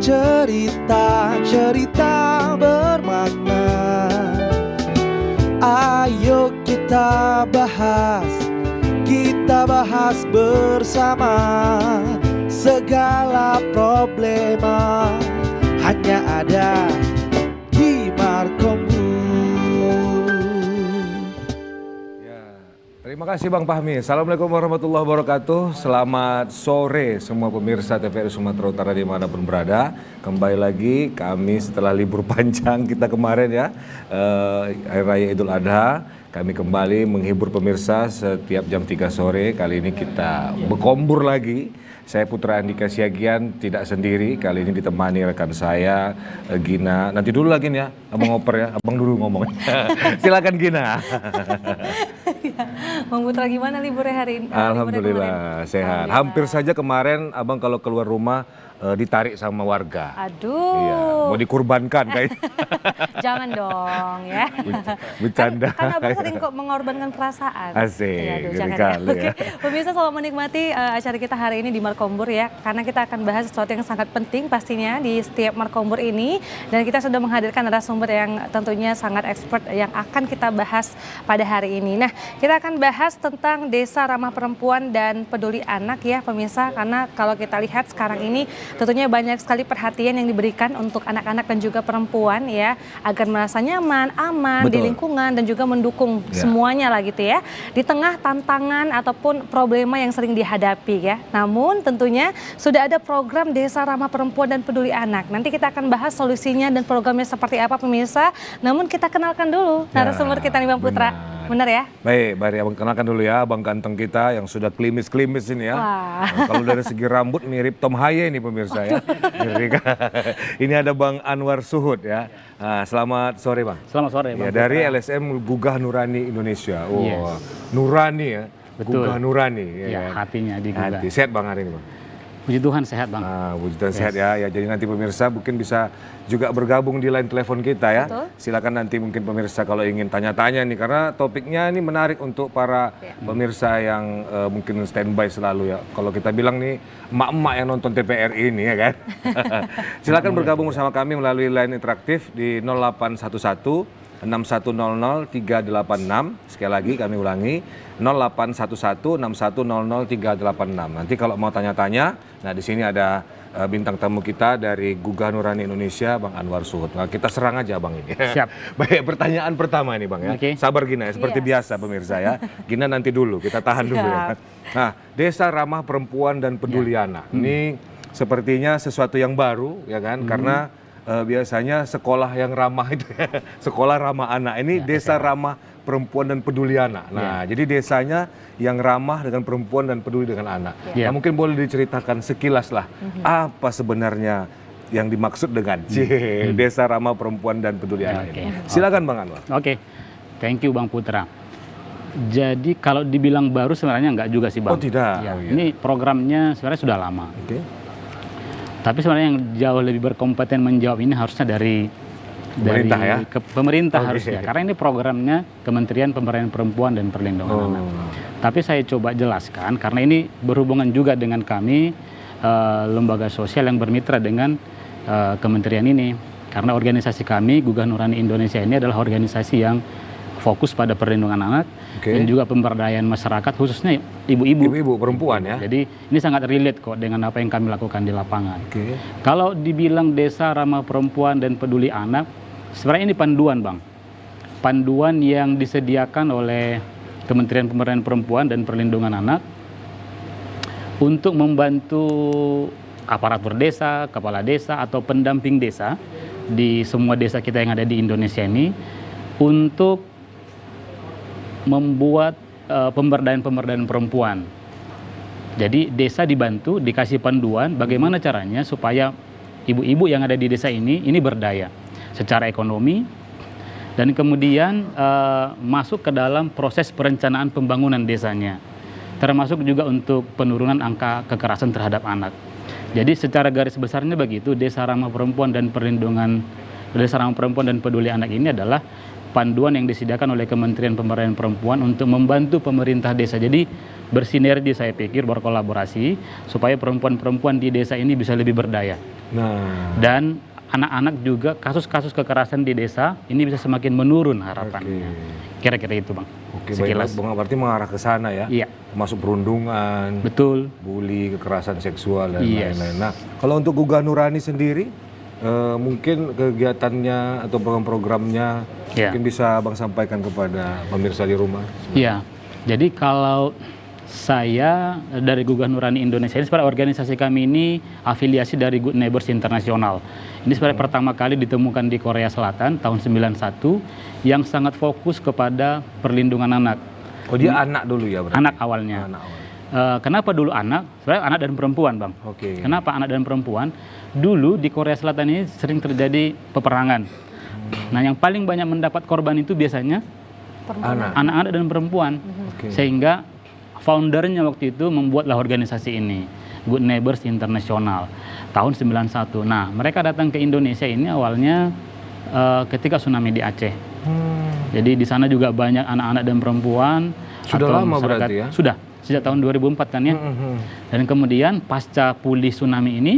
cerita-cerita bermakna. Ayo kita bahas bersama. Segala problema hanya ada di Markombu. Terima kasih Bang Fahmi. Assalamualaikum warahmatullahi wabarakatuh. Selamat sore semua pemirsa TVRI Sumatera Utara dimanapun berada. Kembali lagi kami setelah libur panjang kita kemarin ya, Hari Raya Idul Adha. Kami kembali menghibur pemirsa setiap jam 3 sore. Kali ini kita berkombur lagi. Saya Putra Andika Siagian, tidak sendiri. Kali ini ditemani rekan saya, Gina. Nanti dulu lagi nih ya, abang ngoper ya. Abang dulu ngomong. Silakan Gina. Bang Putra gimana liburnya hari ini? Alhamdulillah sehat. Hampir saja kemarin abang kalau keluar rumah ditarik sama warga. Aduh. Iya, mau dikurbankan kayaknya. Jangan dong ya. Bercanda. Kan abang sering kok mengorbankan perasaan. Asik. Ya, aduh, jangan Kali, ya. Oke, pemirsa selamat menikmati acara kita hari ini di Markombur ya. Karena kita akan bahas sesuatu yang sangat penting pastinya di setiap Markombur ini. Dan kita sudah menghadirkan narasumber yang tentunya sangat expert yang akan kita bahas pada hari ini. Nah, kita akan bahas tentang Desa Ramah Perempuan dan Peduli Anak ya pemirsa. Karena kalau kita lihat sekarang ini tentunya banyak sekali perhatian yang diberikan untuk anak-anak dan juga perempuan ya, agar merasa nyaman, aman. Betul. Di lingkungan dan juga mendukung semuanya lah gitu ya. Di tengah tantangan ataupun problema yang sering dihadapi ya. Namun tentunya sudah ada program Desa Ramah Perempuan dan Peduli Anak. Nanti kita akan bahas solusinya dan programnya seperti apa pemirsa. Namun kita kenalkan dulu narasumber kita nih Bang Putra. Benar ya? Baik, mari abang kenalkan dulu ya abang ganteng kita yang sudah klimis-klimis ini ya. Nah, kalau dari segi rambut mirip Tom Haye ini pemirsa ya. Ini ada Bang Anwar Suhud ya. Nah, selamat sore Bang. Selamat sore Bang. Ya, dari LSM Gugah Nurani Indonesia. Oh, yes. Nurani ya. Betul. Gugah Nurani. Ya, hatinya digugah. Hati. Sehat Bang hari ini Bang? Puji Tuhan sehat Bang. Puji Tuhan sehat ya. Jadi nanti pemirsa mungkin bisa juga bergabung di line telepon kita ya. Betul. Silakan nanti mungkin pemirsa kalau ingin tanya-tanya nih karena topiknya ini menarik untuk para pemirsa yang mungkin standby selalu ya. Kalau kita bilang nih emak-emak yang nonton TVRI ini ya kan. Silakan bergabung bersama kami melalui line interaktif di 0811 6100 386. Sekali lagi kami ulangi 0811 6100 386. Nanti kalau mau tanya-tanya, nah di sini ada bintang tamu kita dari Gugah Nurani Indonesia, Bang Anwar Suhud. Nah, kita serang aja Bang ini. Siap. Baik, pertanyaan pertama ini Bang ya. Okay. Sabar Gina ya, seperti biasa pemirsa ya. Gina nanti dulu, kita tahan dulu ya. Nah, Desa Ramah Perempuan dan Peduli Anak. Ini sepertinya sesuatu yang baru ya kan, karena biasanya sekolah yang ramah itu ya, sekolah ramah anak. Ini Desa Ramah Perempuan dan Peduli Anak. Nah, jadi desanya yang ramah dengan perempuan dan peduli dengan anak. Nah, mungkin boleh diceritakan sekilas lah, apa sebenarnya yang dimaksud dengan Desa Ramah Perempuan dan Peduli Anak ini. Silakan Bang Anwar. Oke, thank you Bang Putra. Jadi kalau dibilang baru sebenarnya enggak juga sih Bang. Oh tidak. Ya, ini programnya sebenarnya sudah lama. Tapi sebenarnya yang jauh lebih berkompeten menjawab ini harusnya dari pemerintah ya? Pemerintah harusnya. Karena ini programnya Kementerian Pemberdayaan Perempuan dan Perlindungan Anak. Tapi saya coba jelaskan karena ini berhubungan juga dengan kami lembaga sosial yang bermitra dengan kementerian ini. Karena organisasi kami Gugah Nurani Indonesia ini adalah organisasi yang fokus pada perlindungan anak dan juga pemberdayaan masyarakat khususnya ibu-ibu. Ibu-ibu perempuan ya. Jadi ini sangat relate kok dengan apa yang kami lakukan di lapangan. Kalau dibilang Desa Ramah Perempuan dan Peduli Anak, sebenarnya ini panduan Bang. Panduan yang disediakan oleh Kementerian Pemberdayaan Perempuan dan Perlindungan Anak untuk membantu aparatur desa, kepala desa atau pendamping desa di semua desa kita yang ada di Indonesia ini untuk membuat pemberdayaan perempuan. Jadi desa dibantu, dikasih panduan bagaimana caranya supaya ibu-ibu yang ada di desa ini berdaya secara ekonomi dan kemudian masuk ke dalam proses perencanaan pembangunan desanya. Termasuk juga untuk penurunan angka kekerasan terhadap anak. Jadi secara garis besarnya begitu, Desa Ramah Perempuan dan Peduli Anak ini adalah panduan yang disediakan oleh Kementerian Pemberdayaan Perempuan untuk membantu pemerintah desa. Jadi bersinergi, saya pikir, berkolaborasi supaya perempuan-perempuan di desa ini bisa lebih berdaya. Nah, Dan anak-anak juga, kasus-kasus kekerasan di desa ini bisa semakin menurun harapannya. Kira-kira itu, Bang. Oke, Sekilas. baik, berarti mengarah ke sana ya. Iya. Termasuk perundungan, Betul. bully, kekerasan seksual dan Yes. lain-lain. Nah, kalau untuk Gugah Nurani sendiri, mungkin kegiatannya atau program-programnya Ya. mungkin bisa Bang sampaikan kepada pemirsa di rumah. Iya. Jadi kalau saya dari Gugah Nurani Indonesia, ini sebenarnya organisasi kami ini afiliasi dari Good Neighbors International. Ini sebenarnya pertama kali ditemukan di Korea Selatan tahun 91 yang sangat fokus kepada perlindungan anak. Oh, dia anak dulu ya berarti? Anak awalnya. Anak awal. Kenapa dulu anak? Sebenarnya anak dan perempuan, Bang. Oke. Kenapa anak dan perempuan? Dulu di Korea Selatan ini sering terjadi peperangan. Nah, yang paling banyak mendapat korban itu biasanya Anak. anak-anak dan perempuan. Oke. Sehingga foundernya waktu itu membuatlah organisasi ini, Good Neighbors International, tahun 91. Nah, mereka datang ke Indonesia ini awalnya ketika tsunami di Aceh. Jadi di sana juga banyak anak-anak dan perempuan. Sudah atau lama masyarakat- berarti ya? Sudah, sejak tahun 2004 kan ya. Dan kemudian pasca pulih tsunami ini,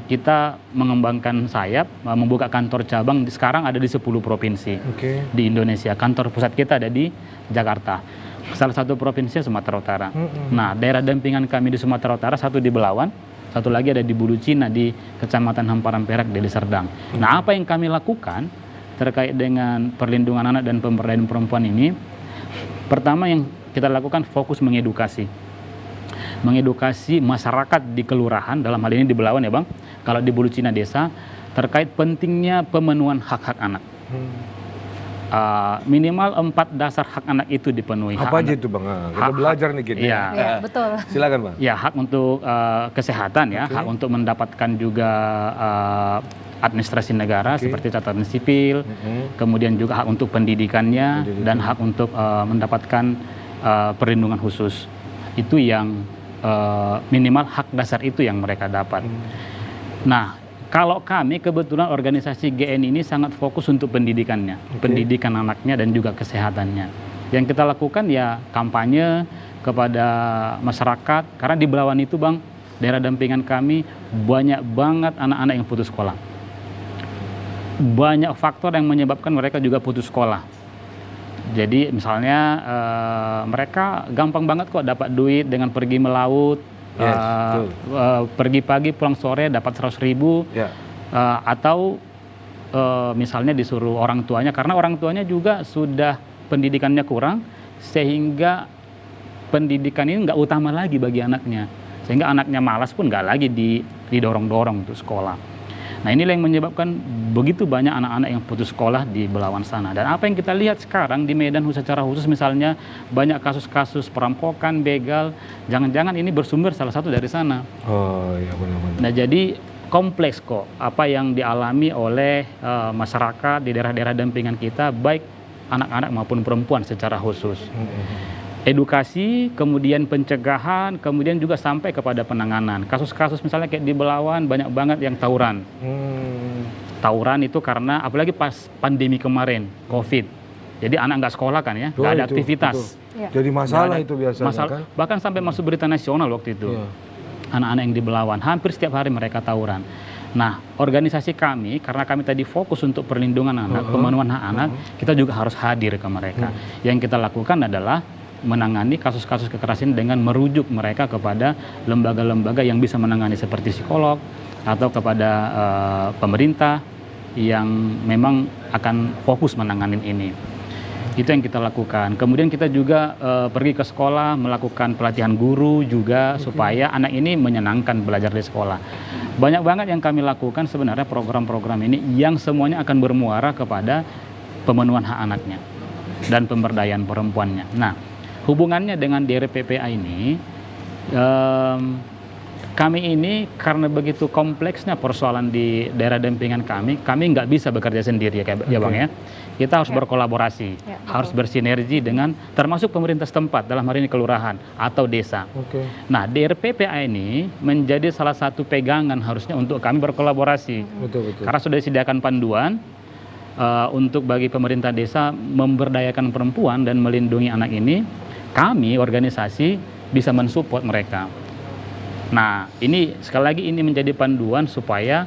kita mengembangkan sayap, membuka kantor cabang, sekarang ada di 10 provinsi Oke. di Indonesia. Kantor pusat kita ada di Jakarta. Salah satu provinsi Sumatera Utara. Nah, daerah dampingan kami di Sumatera Utara, satu di Belawan, satu lagi ada di Bulu Cina di Kecamatan Hamparan Perak, Deli Serdang. Nah, apa yang kami lakukan terkait dengan perlindungan anak dan pemberdayaan perempuan ini? Pertama yang kita lakukan fokus mengedukasi masyarakat di kelurahan, dalam hal ini di Belawan ya Bang, kalau di Bulu Cina desa, terkait pentingnya pemenuhan hak-hak anak. Minimal 4 dasar hak anak itu dipenuhi. Apa Hak aja anak- itu Bang? Kita Hak- belajar nih gini. Iya. Iya, betul. Silakan Bang. Ya, hak untuk kesehatan ya, Oke. hak untuk mendapatkan juga administrasi negara seperti catatan sipil, kemudian juga hak untuk pendidikannya dan hak untuk mendapatkan perlindungan khusus. Itu yang minimal hak dasar itu yang mereka dapat. Nah, kalau kami kebetulan organisasi GN ini sangat fokus untuk pendidikannya, pendidikan anaknya dan juga kesehatannya. Yang kita lakukan ya kampanye kepada masyarakat, karena di Belawan itu Bang, daerah dampingan kami banyak banget anak-anak yang putus sekolah. Banyak faktor yang menyebabkan mereka juga putus sekolah. Jadi misalnya mereka gampang banget kok dapat duit dengan pergi melaut, Yes, betul. pergi pagi pulang sore dapat 100.000, Ya. atau misalnya disuruh orang tuanya, karena orang tuanya juga sudah pendidikannya kurang, sehingga pendidikan ini nggak utama lagi bagi anaknya, sehingga anaknya malas pun nggak lagi didorong-dorong untuk sekolah. Nah, inilah yang menyebabkan begitu banyak anak-anak yang putus sekolah di Belawan sana. Dan apa yang kita lihat sekarang di Medan secara khusus, misalnya banyak kasus-kasus perampokan, begal, jangan-jangan ini bersumber salah satu dari sana. Oh iya benar-benar. Nah, jadi kompleks kok apa yang dialami oleh masyarakat di daerah-daerah dampingan kita, baik anak-anak maupun perempuan secara khusus. Edukasi, kemudian pencegahan, kemudian juga sampai kepada penanganan. Kasus-kasus misalnya kayak di Belawan banyak banget yang tawuran. Tawuran itu karena apalagi pas pandemi kemarin, COVID. Jadi anak nggak sekolah kan ya, nggak ada Itu, aktivitas. betul. Ya. Jadi masalah Nggak ada itu biasanya masalah, kan? bahkan sampai masuk berita nasional waktu itu. Iya. Anak-anak yang di Belawan, hampir setiap hari mereka tawuran. Nah, organisasi kami, karena kami tadi fokus untuk perlindungan anak, pemenuhan hak anak, kita juga harus hadir ke mereka. Yang kita lakukan adalah menangani kasus-kasus kekerasan dengan merujuk mereka kepada lembaga-lembaga yang bisa menangani seperti psikolog atau kepada pemerintah yang memang akan fokus menangani ini. Itu yang kita lakukan. Kemudian kita juga pergi ke sekolah, melakukan pelatihan guru juga supaya anak ini menyenangkan belajar di sekolah. Banyak banget yang kami lakukan sebenarnya program-program ini yang semuanya akan bermuara kepada pemenuhan hak anaknya dan pemberdayaan perempuannya. Nah, hubungannya dengan DRPPA ini, kami ini karena begitu kompleksnya persoalan di daerah dampingan kami nggak bisa bekerja sendiri ya Bang ya. Kita harus berkolaborasi, harus bersinergi dengan termasuk pemerintah setempat, dalam hal ini kelurahan atau desa. Nah, DRPPA ini menjadi salah satu pegangan harusnya untuk kami berkolaborasi. Betul. Karena sudah disediakan panduan, untuk bagi pemerintah desa memberdayakan perempuan dan melindungi anak ini, kami organisasi bisa mensupport mereka. Nah, ini sekali lagi ini menjadi panduan supaya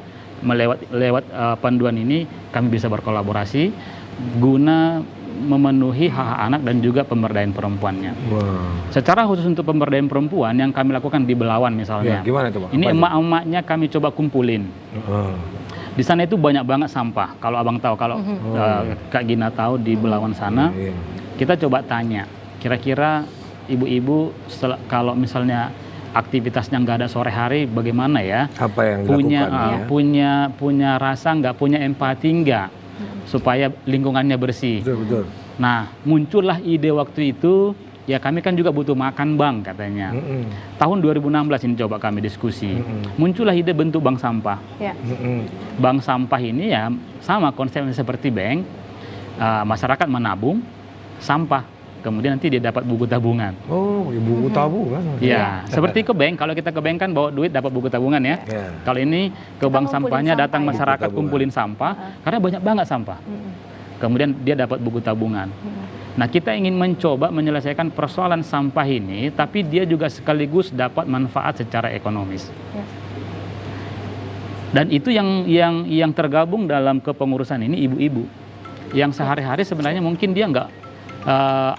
lewat panduan ini kami bisa berkolaborasi guna memenuhi hak anak dan juga pemberdayaan perempuannya. Secara khusus untuk pemberdayaan perempuan yang kami lakukan di Belawan misalnya. Ya, gimana itu, Pak? Ini emak-emaknya kami coba kumpulin. Di sana itu banyak banget sampah. Kalau abang tahu, kalau Kak Gina tahu di Belawan sana, kita coba tanya. Kira-kira ibu-ibu kalau misalnya aktivitasnya nggak ada sore hari, bagaimana ya? Apa yang dilakukan? Punya rasa nggak, punya empati nggak, supaya lingkungannya bersih. Betul. Nah, muncullah ide waktu itu. Ya kami kan juga butuh makan bang katanya. Tahun 2016 ini coba kami diskusi. Muncullah ide bentuk bank sampah. Bank sampah ini ya sama konsepnya seperti bank. Masyarakat menabung sampah. Kemudian nanti dia dapat buku tabungan. Oh, buku tabungan. Ya, seperti ke bank. Kalau kita ke bank kan bawa duit dapat buku tabungan ya. Kalau ini ke bank sampahnya datang masyarakat kumpulin sampah. Karena banyak banget sampah. Kemudian dia dapat buku tabungan. Nah, kita ingin mencoba menyelesaikan persoalan sampah ini, tapi dia juga sekaligus dapat manfaat secara ekonomis. Dan itu yang tergabung dalam kepengurusan ini ibu-ibu, yang sehari-hari sebenarnya mungkin dia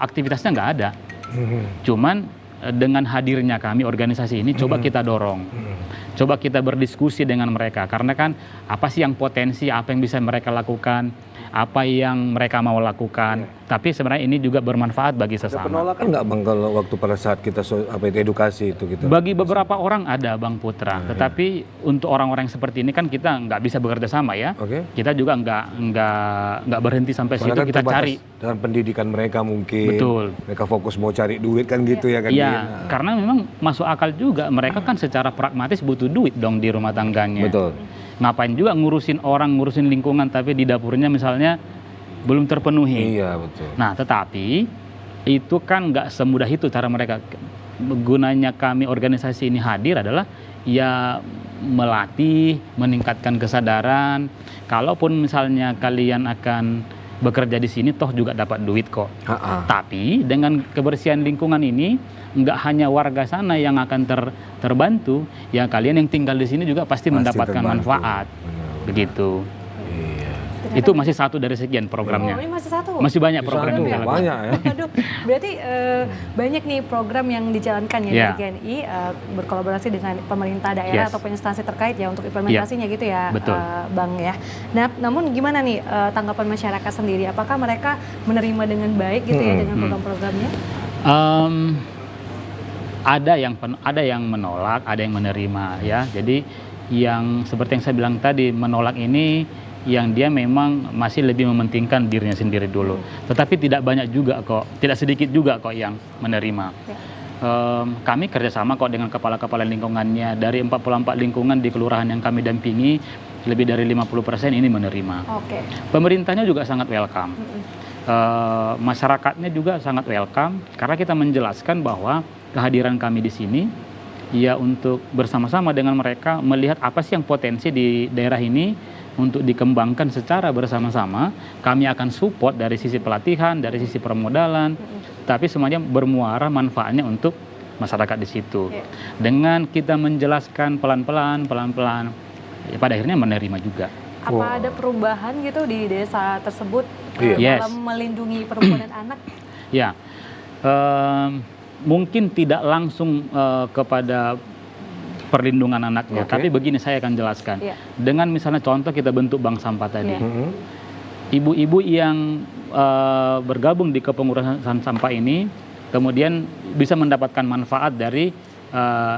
aktivitasnya nggak ada. Cuman dengan hadirnya kami organisasi ini coba kita dorong. Coba kita berdiskusi dengan mereka, karena kan apa sih yang potensi, apa yang bisa mereka lakukan, apa yang mereka mau lakukan, tapi sebenarnya ini juga bermanfaat bagi sesama. Ada penolakan nggak bang kalau waktu pada saat kita edukasi itu kita? Bagi beberapa orang ada Bang Putra, tetapi untuk orang-orang seperti ini kan kita nggak bisa bekerja sama ya. Kita juga nggak berhenti sampai situ, kita cari. Dengan pendidikan mereka mungkin. Betul. Mereka fokus mau cari duit kan gitu ya kan? Iya, karena memang masuk akal juga, mereka kan secara pragmatis butuh duit dong di rumah tangganya. Betul. Ngapain juga ngurusin orang, ngurusin lingkungan, tapi di dapurnya misalnya belum terpenuhi. Iya, betul. Nah, tetapi itu kan nggak semudah itu cara mereka. Gunanya kami organisasi ini hadir adalah ya melatih, meningkatkan kesadaran. Kalaupun misalnya kalian akan bekerja di sini, toh juga dapat duit kok. Tapi dengan kebersihan lingkungan ini, nggak hanya warga sana yang akan terbantu, ya kalian yang tinggal di sini juga pasti mendapatkan manfaat. Begitu. Itu masih satu dari sekian programnya. Oh, ini masih satu? Masih banyak program yang dilakukan. Banyak ya. Aduh, berarti banyak nih program yang dijalankan ya dari GNI berkolaborasi dengan pemerintah daerah ataupun instansi terkait ya untuk implementasinya gitu ya, Bang ya. Nah, namun gimana nih tanggapan masyarakat sendiri? Apakah mereka menerima dengan baik gitu ya dengan program-programnya? Ada yang menolak, ada yang menerima ya. Jadi yang seperti yang saya bilang tadi, menolak ini yang dia memang masih lebih mementingkan dirinya sendiri dulu. Tetapi tidak banyak juga kok, tidak sedikit juga kok yang menerima. Kami kerjasama kok dengan kepala-kepala lingkungannya. Dari 44 lingkungan di kelurahan yang kami dampingi, lebih dari 50% ini menerima. Pemerintahnya juga sangat welcome. Masyarakatnya juga sangat welcome, karena kita menjelaskan bahwa kehadiran kami di sini ya untuk bersama-sama dengan mereka melihat apa sih yang potensi di daerah ini untuk dikembangkan secara bersama-sama. Kami akan support dari sisi pelatihan, dari sisi permodalan, tapi semuanya bermuara manfaatnya untuk masyarakat di situ. Dengan kita menjelaskan pelan-pelan, ya pada akhirnya menerima juga. Apa ada perubahan gitu di desa tersebut dalam melindungi perempuan dan anak? Ya, mungkin tidak langsung kepada perlindungan anaknya, tapi begini saya akan jelaskan. Dengan misalnya contoh kita bentuk bank sampah tadi, ibu-ibu yang bergabung di kepengurusan sampah ini kemudian bisa mendapatkan manfaat dari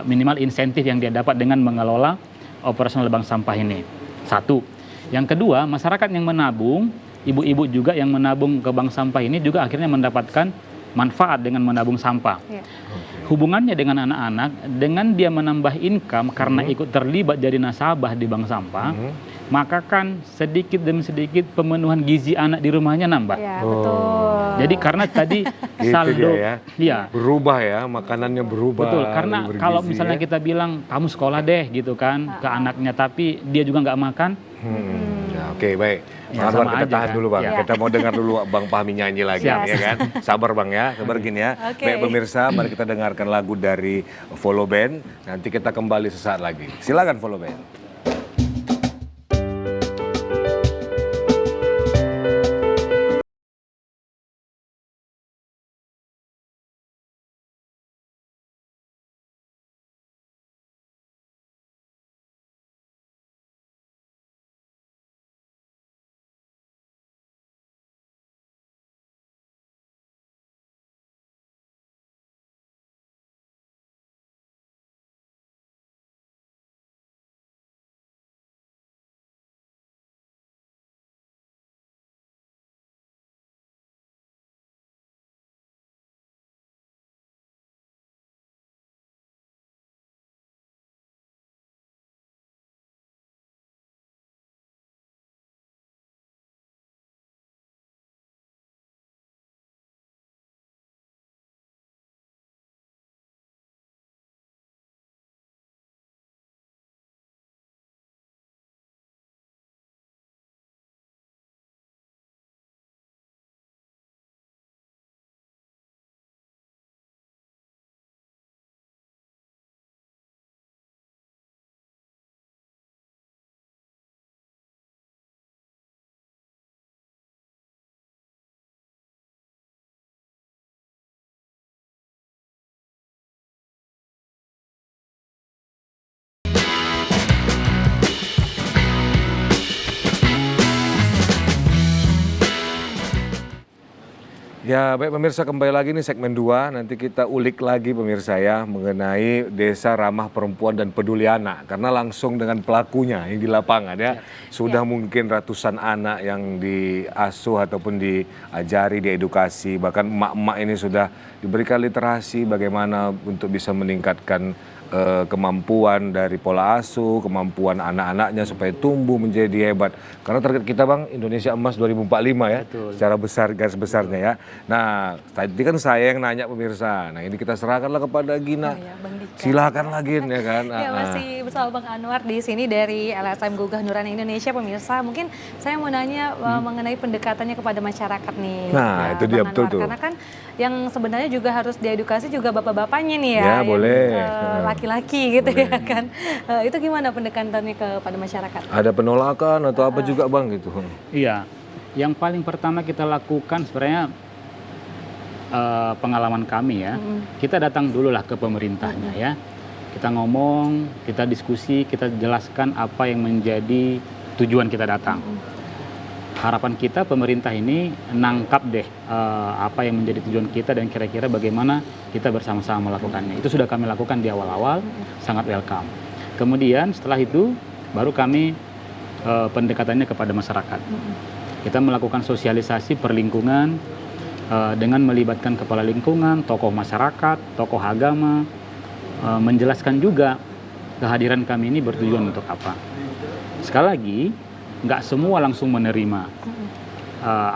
minimal insentif yang dia dapat dengan mengelola operasional bank sampah ini. Satu. Yang kedua, masyarakat yang menabung, ibu-ibu juga yang menabung ke bank sampah ini juga akhirnya mendapatkan manfaat dengan menabung sampah. Hubungannya dengan anak-anak, dengan dia menambah income karena ikut terlibat jadi nasabah di bank sampah, maka kan sedikit demi sedikit pemenuhan gizi anak di rumahnya nambah. Ya, betul. Jadi karena tadi saldo berubah ya, makanannya berubah. Betul, karena kalau misalnya kita bilang kamu sekolah deh gitu kan ke anaknya, tapi dia juga nggak makan, Oke, baik. Ya, Bang Anwar, sama kita aja, tahan kan? dulu Bang. Ya. Kita mau dengar dulu Bang Fahmi nyanyi lagi, Siap. ya kan? Sabar Bang ya, sabar gini ya. Oke. Baik pemirsa, mari kita dengarkan lagu dari Follow Band. Nanti kita kembali sesaat lagi. Silakan Follow Band. Ya, baik pemirsa, kembali lagi nih segmen 2. Nanti kita ulik lagi pemirsa ya mengenai desa ramah perempuan dan peduli anak. Karena langsung dengan pelakunya yang di lapangan ya. Sudah mungkin ratusan anak yang diasuh ataupun diajari, diedukasi. Bahkan emak-emak ini sudah diberikan literasi bagaimana untuk bisa meningkatkan kemampuan dari pola asuh, kemampuan anak-anaknya supaya tumbuh menjadi hebat. Karena target kita Bang, Indonesia Emas 2045 ya, Betul. secara besar, garis besarnya ya. Nah, tadi kan saya yang nanya pemirsa, nah ini kita serahkanlah kepada Gina. Ya, Bang Dika. Silakan lagi ya kan. Ya, masih bersama Bang Anwar di sini dari LSM Gugah Nurani Indonesia pemirsa. Mungkin saya mau nanya mengenai pendekatannya kepada masyarakat nih. Nah, itu Bang dia, Anwar. betul tuh. Karena kan yang sebenarnya juga harus diedukasi juga bapak-bapaknya nih ya. Ya, yang, boleh. laki-laki gitu ya kan. Itu gimana pendekatannya kepada masyarakat? Ada penolakan atau apa juga Bang gitu. Iya, yang paling pertama kita lakukan sebenarnya pengalaman kami ya, kita datang dulu lah ke pemerintahnya ya. Kita ngomong, kita diskusi, kita jelaskan apa yang menjadi tujuan kita datang. Harapan kita pemerintah ini nangkap deh apa yang menjadi tujuan kita dan kira-kira bagaimana kita bersama-sama melakukannya. Itu sudah kami lakukan di awal-awal, sangat welcome. Kemudian setelah itu baru kami pendekatannya kepada masyarakat. Kita melakukan sosialisasi perlingkungan dengan melibatkan kepala lingkungan, tokoh masyarakat, tokoh agama, menjelaskan juga kehadiran kami ini bertujuan untuk apa. Sekali lagi, nggak semua langsung menerima.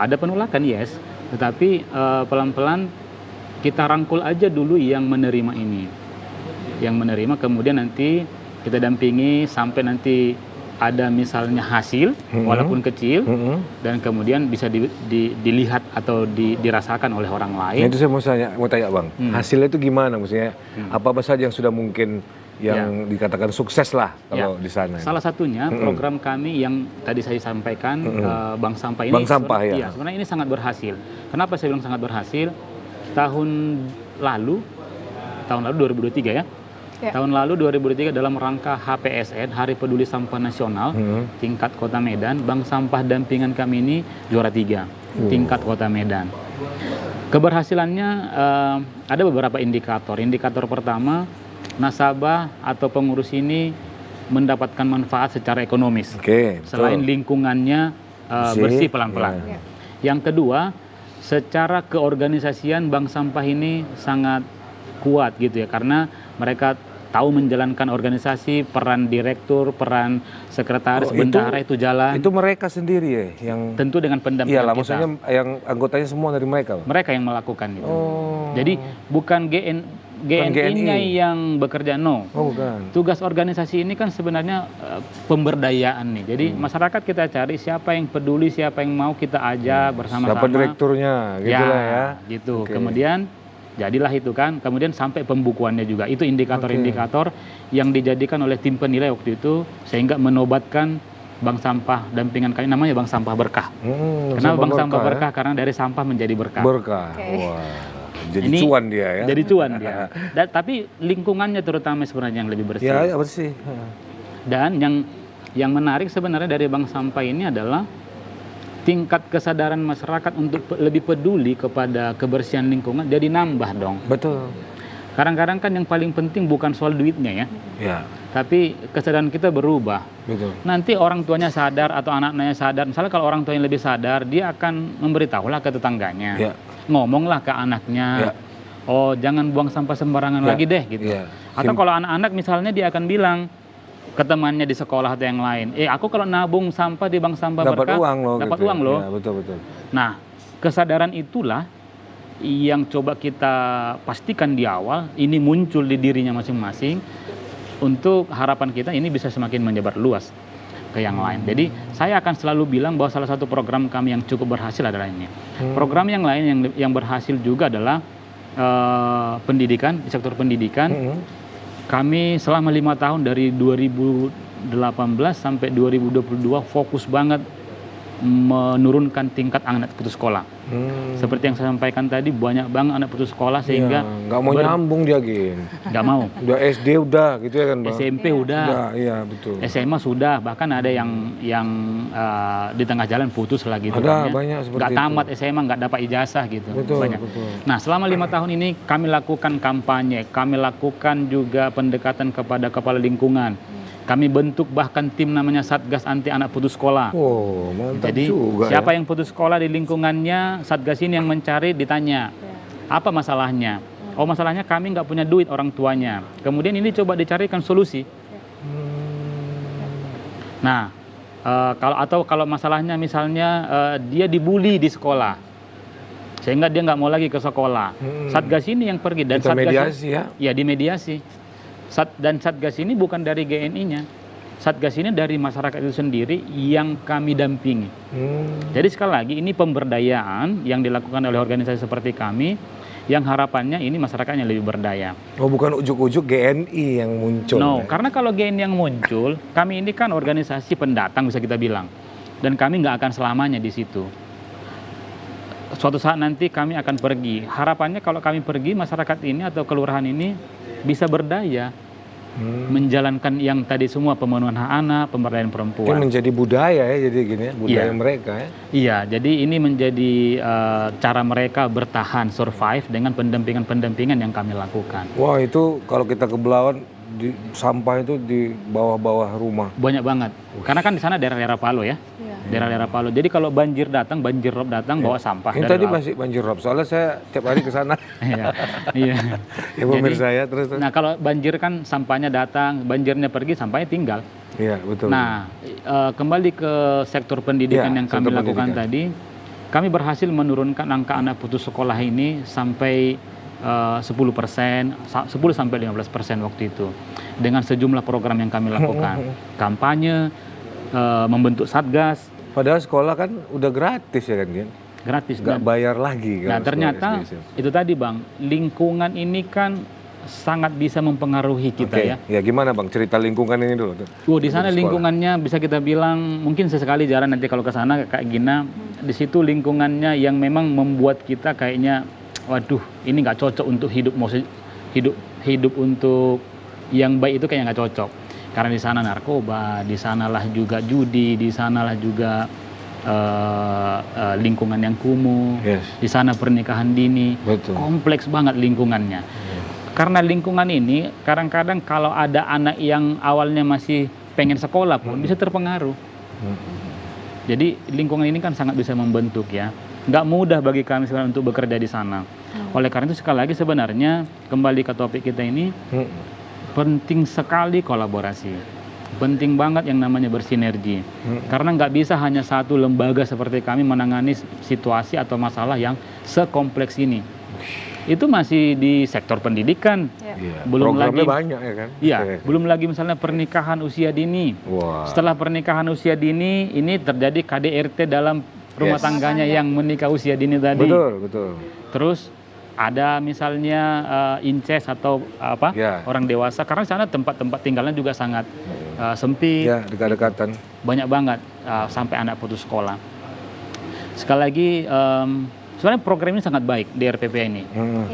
Ada penolakan, yes, tetapi pelan-pelan kita rangkul aja dulu yang menerima ini. Yang menerima kemudian nanti kita dampingi sampai nanti ada misalnya hasil, walaupun kecil, dan kemudian bisa dilihat atau dirasakan oleh orang lain. Nah, itu saya mau tanya Bang, hasilnya itu gimana maksudnya? Apa saja yang sudah mungkin yang dikatakan sukses lah kalau di sana? Salah satunya program kami yang tadi saya sampaikan, Bank Sampah ini. Bank Sampah ya. Iya, sebenarnya ini sangat berhasil. Kenapa saya bilang sangat berhasil? Tahun lalu 2023 ya. Tahun lalu 2023 dalam rangka HPSN, Hari Peduli Sampah Nasional, tingkat Kota Medan, Bank Sampah dampingan kami ini juara 3, tingkat Kota Medan. Keberhasilannya ada beberapa indikator. Indikator pertama, nasabah atau pengurus ini mendapatkan manfaat secara ekonomis. Selain lingkungannya bersih pelan-pelan. Yang kedua, secara keorganisasian Bank Sampah ini sangat kuat gitu ya, karena mereka tahu menjalankan organisasi, peran direktur, peran sekretaris, bendahara itu jalan. Itu mereka sendiri ya yang tentu dengan pendampingan iyalah, kita. maksudnya yang anggotanya semua dari mereka. Mereka yang melakukan itu. Jadi bukan GNI-nya yang bekerja, no. Oh, bukan. Tugas organisasi ini kan sebenarnya pemberdayaan nih. Jadi masyarakat kita cari siapa yang peduli, siapa yang mau kita ajak bersama-sama. Siapa direkturnya, gitu lah ya. Gitu. Oke. Kemudian jadilah itu kan. Kemudian sampai pembukuannya juga. Itu indikator-indikator yang dijadikan oleh tim penilai waktu itu sehingga menobatkan Bank Sampah dampingan kami, namanya Bank Sampah Berkah. Kenapa Bank Sampah Berkah? Karena dari sampah menjadi berkah. Berkah. Oke. Wah. Jadi Ini cuan dia ya. Jadi cuan dia. Tapi lingkungannya terutama sebenarnya yang lebih bersih. Ya, bersih. Dan yang menarik sebenarnya dari Bank Sampah ini adalah tingkat kesadaran masyarakat untuk lebih peduli kepada kebersihan lingkungan jadi nambah dong. Betul. Kadang-kadang kan yang paling penting bukan soal duitnya ya. Ya, Tapi kesadaran kita berubah. betul. Nanti orang tuanya sadar atau anak-anaknya sadar. Misalnya kalau orang tuanya lebih sadar, dia akan memberitahulah ke tetangganya. Ya. Ngomonglah ke anaknya. Ya. Oh, jangan buang sampah sembarangan Ya. lagi deh gitu. Ya. Atau kalau anak-anak misalnya dia akan bilang ke temannya di sekolah atau yang lain, aku kalau nabung sampah di bank sampah Dapat Berkah, uang loh. dapat gitu. uang loh. Ya, betul. Nah, kesadaran itulah yang coba kita pastikan di awal, ini muncul di dirinya masing-masing, untuk harapan kita ini bisa semakin menyebar luas ke yang lain. Jadi saya akan selalu bilang bahwa salah satu program kami yang cukup berhasil adalah ini. Program yang lain yang berhasil juga adalah pendidikan, di sektor pendidikan. Kami selama 5 tahun dari 2018 sampai 2022 fokus banget menurunkan tingkat anak putus sekolah. Seperti yang saya sampaikan tadi, banyak banget anak putus sekolah sehingga nggak mau nyambung dia, Gin. nggak mau. Udah SD udah gitu ya kan, Bang? SMP udah, Iya, betul. SMA sudah, bahkan ada yang di tengah jalan putus lah gitu. Ada kan, ya. banyak seperti Nggak itu. tamat SMA, nggak dapat ijazah gitu. Betul, Banyak. betul. Nah, selama 5 tahun ini kami lakukan kampanye, kami lakukan juga pendekatan kepada kepala lingkungan. Kami bentuk bahkan tim namanya Satgas Anti Anak Putus Sekolah. Oh, mantap Jadi juga siapa ya. yang putus sekolah di lingkungannya, Satgas ini yang mencari, ditanya apa masalahnya. Oh, masalahnya kami nggak punya duit orang tuanya. Kemudian ini coba dicarikan solusi. Nah, kalau masalahnya misalnya dia dibully di sekolah, sehingga dia nggak mau lagi ke sekolah. Satgas ini yang pergi dan Kita Satgas mediasi ya. Ya, dimediasi. Dan Satgas ini bukan dari GNI-nya. Satgas ini dari masyarakat itu sendiri yang kami dampingi. Jadi sekali lagi ini pemberdayaan yang dilakukan oleh organisasi seperti kami, yang harapannya ini masyarakatnya lebih berdaya. Oh, bukan ujuk-ujuk GNI yang muncul. No, ya? karena kalau GNI yang muncul, kami ini kan organisasi pendatang bisa kita bilang. Dan kami nggak akan selamanya di situ. Suatu saat nanti kami akan pergi. Harapannya kalau kami pergi, masyarakat ini atau kelurahan ini bisa berdaya menjalankan yang tadi semua, pemenuhan hak anak, pemberdayaan Ini perempuan. menjadi budaya ya, jadi gini ya, budaya Iya. mereka ya. Iya, jadi ini menjadi cara mereka bertahan, survive dengan pendampingan-pendampingan yang kami lakukan. Wah, itu kalau kita ke Belawan, sampah itu di bawah-bawah rumah. Banyak banget. Karena kan di sana daerah-daerah Palo ya. Daerah-daerah Palo. Jadi kalau banjir rob datang bawa sampah Ini dari tadi laut. masih banjir rob, soalnya saya tiap hari ke sana. Iya. Iya. Ya pemirsa ya, terus. Nah, kalau banjir kan sampahnya datang, banjirnya pergi, sampahnya tinggal. Iya, betul. Nah, kembali ke sektor pendidikan Ya, yang kami sektor lakukan pendidikan. tadi, kami berhasil menurunkan angka anak putus sekolah ini sampai 10%, 10-15% waktu itu. Dengan sejumlah program yang kami lakukan. Kampanye, membentuk satgas, Padahal sekolah kan udah gratis ya kan, Gen? gratis. Nggak bayar lagi. Nah, kalau ternyata sekolah SD. itu tadi Bang, lingkungan ini kan sangat bisa mempengaruhi kita Oke, ya. ya gimana Bang, cerita lingkungan ini dulu tuh. Di sana Sekolah. lingkungannya bisa kita bilang mungkin sesekali jalan nanti kalau ke sana kayak Gina, di situ lingkungannya yang memang membuat kita kayaknya waduh, ini nggak cocok untuk hidup, hidup untuk yang baik itu kayaknya nggak cocok. Karena di sana narkoba, di sanalah juga judi, di sanalah juga lingkungan yang kumuh, Yes. di sana pernikahan dini, Betul. kompleks banget lingkungannya. Karena lingkungan ini kadang-kadang kalau ada anak yang awalnya masih pengen sekolah pun bisa terpengaruh. Jadi lingkungan ini kan sangat bisa membentuk ya. Nggak mudah bagi kami sebenarnya untuk bekerja di sana. Oleh karena itu sekali lagi sebenarnya kembali ke topik kita ini, penting sekali kolaborasi. Penting banget yang namanya bersinergi. Karena nggak bisa hanya satu lembaga seperti kami menangani situasi atau masalah yang sekompleks ini. itu masih di sektor pendidikan. Iya. Belum Programnya lagi banyak ya kan? Iya, belum lagi misalnya pernikahan usia dini. Wah. Setelah pernikahan usia dini, ini terjadi KDRT dalam rumah tangganya yang menikah usia dini tadi. Betul, betul. Terus ada misalnya incest atau orang dewasa, karena sana tempat-tempat tinggalnya juga sangat sempit. Ya, dekat-dekatan. Banyak banget sampai anak putus sekolah. Sekali lagi, sebenarnya program ini sangat baik di RPP ini.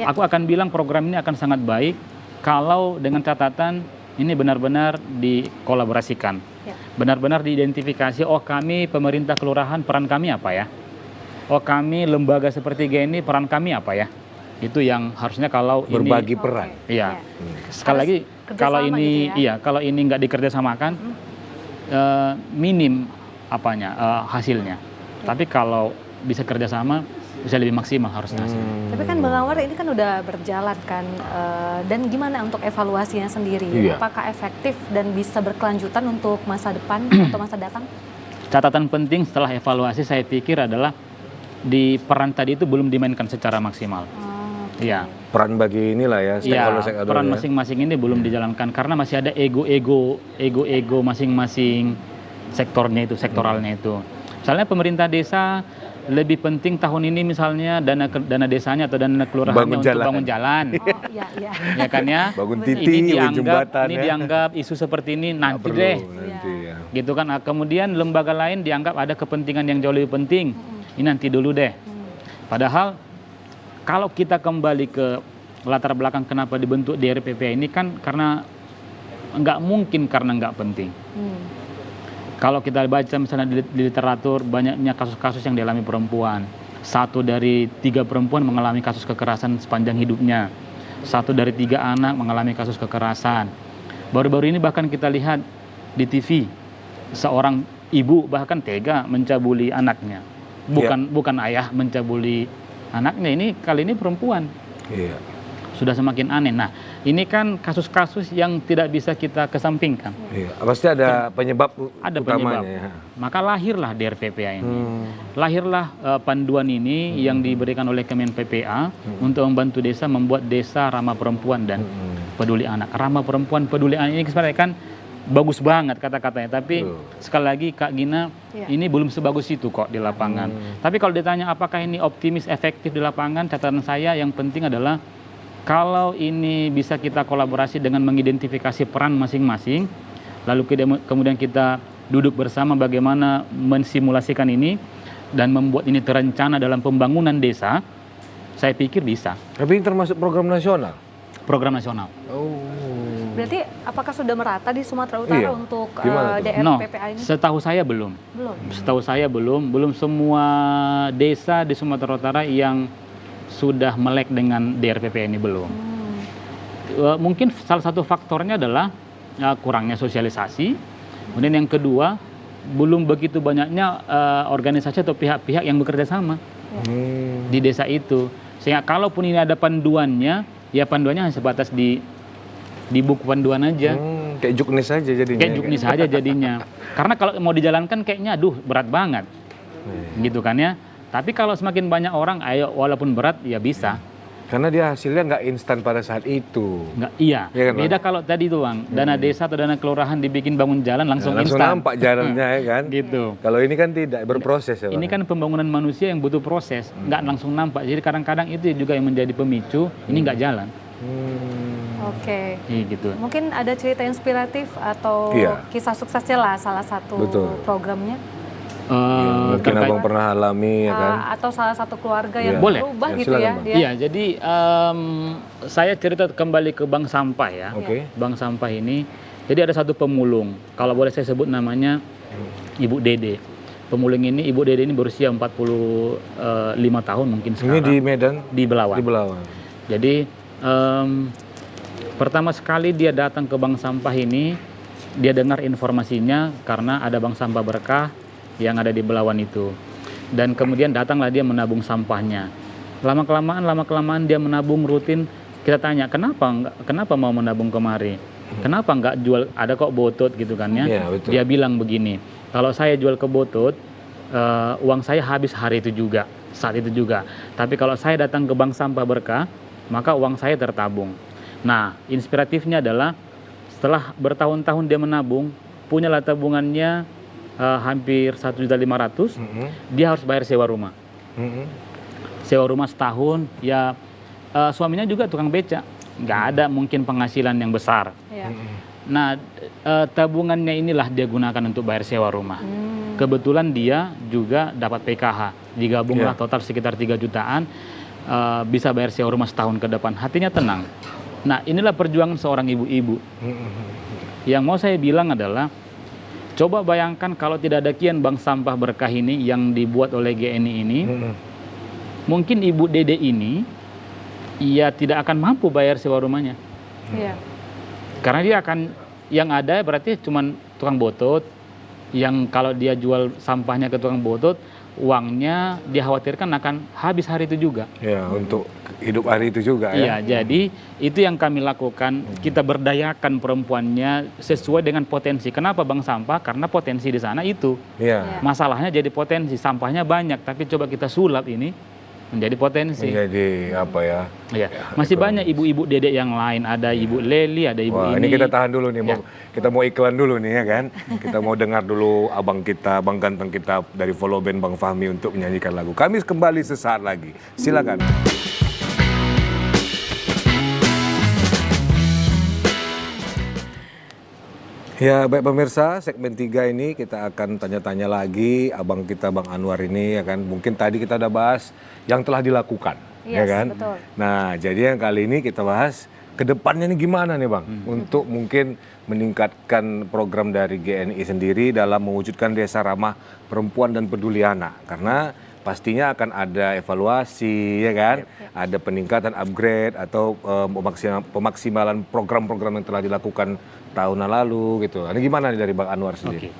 Aku akan bilang program ini akan sangat baik kalau dengan catatan ini benar-benar dikolaborasikan. Benar-benar diidentifikasi, oh kami pemerintah kelurahan peran kami apa ya? Oh kami lembaga seperti GNI peran kami apa ya? Itu yang harusnya kalau berbagi ini, peran. Iya. Sekali lagi kalau ini gitu ya? kalau ini nggak dikerjasamakan minim hasilnya. Tapi kalau bisa kerjasama bisa lebih maksimal harusnya hasilnya. Tapi kan Bang Anwar ini kan udah berjalan kan, dan gimana untuk evaluasinya sendiri? Apakah efektif dan bisa berkelanjutan untuk masa depan atau masa datang? Catatan penting setelah evaluasi saya pikir adalah di peran tadi itu belum dimainkan secara maksimal. Iya. Peran bagi inilah ya, stakeholder peran masing-masing ini belum dijalankan karena masih ada ego masing-masing sektoralnya itu. Misalnya pemerintah desa lebih penting tahun ini misalnya dana desanya atau dana kelurahannya untuk bangun jalan. Ya kan ya? Bangun titik, ini dianggap isu seperti ini nanti deh. Gitu kan. Kemudian lembaga lain dianggap ada kepentingan yang jauh lebih penting. Ini nanti dulu deh. Padahal kalau kita kembali ke latar belakang kenapa dibentuk DRPP ini kan karena nggak mungkin karena nggak penting. Kalau kita baca misalnya di literatur banyaknya kasus-kasus yang dialami perempuan. 1 dari 3 perempuan mengalami kasus kekerasan sepanjang hidupnya. 1 dari 3 anak mengalami kasus kekerasan. Baru-baru ini bahkan kita lihat di TV seorang ibu bahkan tega mencabuli anaknya. Bukan ayah mencabuli anaknya, kali ini perempuan. Sudah semakin aneh. Nah, ini kan kasus-kasus yang tidak bisa kita kesampingkan. Pasti ada penyebab utamanya. Ya. Maka lahirlah DRPPA ini. Lahirlah panduan ini yang diberikan oleh Kemen PPA untuk membantu desa membuat desa ramah perempuan dan peduli anak. Ramah perempuan, peduli anak ini sebenarnya kan bagus banget kata-katanya. Tapi sekali lagi Kak Gina, ini belum sebagus itu kok di lapangan. Tapi kalau ditanya apakah ini optimis efektif di lapangan, catatan saya yang penting adalah kalau ini bisa kita kolaborasi dengan mengidentifikasi peran masing-masing, lalu kemudian kita duduk bersama bagaimana mensimulasikan ini dan membuat ini terencana dalam pembangunan desa, saya pikir bisa. Tapi ini termasuk program nasional? Program nasional. Berarti apakah sudah merata di Sumatera Utara untuk DRPPA ini? Setahu saya belum. Setahu saya belum semua desa di Sumatera Utara yang sudah melek dengan DRPP ini belum. Mungkin salah satu faktornya adalah kurangnya sosialisasi. Kemudian yang kedua, belum begitu banyaknya organisasi atau pihak-pihak yang bekerja sama di desa itu. Sehingga kalaupun ini ada panduannya, ya panduannya hanya sebatas di buku panduan aja. Kayak juknis aja jadinya. Kayak juknis aja jadinya. Karena kalau mau dijalankan kayaknya berat banget. Gitu kan ya. Tapi kalau semakin banyak orang, ayo walaupun berat ya bisa. Karena dia hasilnya nggak instan pada saat itu. Iya kan, beda kalau tadi tuh Bang, dana desa atau dana kelurahan dibikin bangun jalan langsung instan. Langsung nampak jalannya ya kan. Gitu. Kalau ini kan tidak berproses ya Bang. Ini kan pembangunan manusia yang butuh proses, nggak langsung nampak. Jadi kadang-kadang itu juga yang menjadi pemicu, ini nggak jalan. Oke. Gitu. Mungkin ada cerita inspiratif atau kisah suksesnya lah salah satu programnya. Mungkin Abang pernah alami ya kan? Atau salah satu keluarga yang berubah gitu ya. Iya, jadi saya cerita kembali ke Bank Sampah ya. Bank Sampah ini, jadi ada satu pemulung, kalau boleh saya sebut namanya Ibu Dede. Pemulung ini, Ibu Dede ini berusia 45 tahun mungkin sekarang. Ini di Medan? Di Belawan. Di Belawan. Jadi pertama sekali dia datang ke Bank Sampah ini, dia dengar informasinya karena ada Bank Sampah Berkah yang ada di Belawan itu. Dan kemudian datanglah dia menabung sampahnya. Lama-kelamaan dia menabung rutin. Kita tanya, kenapa mau menabung kemari? Kenapa nggak jual, ada kok Botot gitu kan ya. Dia bilang begini, kalau saya jual ke Botot, uang saya habis hari itu juga, saat itu juga. Tapi kalau saya datang ke Bank Sampah Berkah, maka uang saya tertabung. Nah, inspiratifnya adalah setelah bertahun-tahun dia menabung, punyalah tabungannya hampir 1.500.000, dia harus bayar sewa rumah. Sewa rumah setahun, ya suaminya juga tukang beca, nggak ada mungkin penghasilan yang besar. Nah, tabungannya inilah dia gunakan untuk bayar sewa rumah. Kebetulan dia juga dapat PKH, digabunglah total sekitar 3 jutaan, bisa bayar sewa rumah setahun ke depan, hatinya tenang. Nah, inilah perjuangan seorang ibu-ibu. Yang mau saya bilang adalah, coba bayangkan kalau tidak ada kian bank sampah berkah ini yang dibuat oleh GNI ini, mungkin Ibu Dede ini, ia tidak akan mampu bayar sewa rumahnya. Karena dia akan, yang ada berarti cuma tukang botol, yang kalau dia jual sampahnya ke tukang botol, uangnya dikhawatirkan akan habis hari itu juga. Ya, untuk hidup hari itu juga ya. Iya, jadi itu yang kami lakukan, kita berdayakan perempuannya sesuai dengan potensi. Kenapa bank sampah? Karena potensi di sana itu. Masalahnya jadi potensi, sampahnya banyak, tapi coba kita sulap ini menjadi potensi. Menjadi apa ya? Iya. Masih banyak ibu-ibu dedek yang lain, ada Ibu Leli, ada ibu ini. Ini kita tahan dulu nih, kita mau iklan dulu nih ya kan. Kita mau dengar dulu abang kita, abang ganteng kita dari Follow Band Bang Fahmi untuk menyanyikan lagu. Kami kembali sesaat lagi. Silakan. Ya, baik pemirsa, segmen 3 ini kita akan tanya-tanya lagi abang kita Bang Anwar ini ya kan. Mungkin tadi kita udah bahas yang telah dilakukan, ya kan? Betul. Nah, jadi yang kali ini kita bahas ke depannya nih gimana nih Bang untuk mungkin meningkatkan program dari GNI sendiri dalam mewujudkan desa ramah perempuan dan peduli anak. Karena pastinya akan ada evaluasi ya kan, ada peningkatan upgrade atau pemaksimalan program-program yang telah dilakukan tahun lalu gitu. Ini gimana nih dari Bang Anwar sendiri?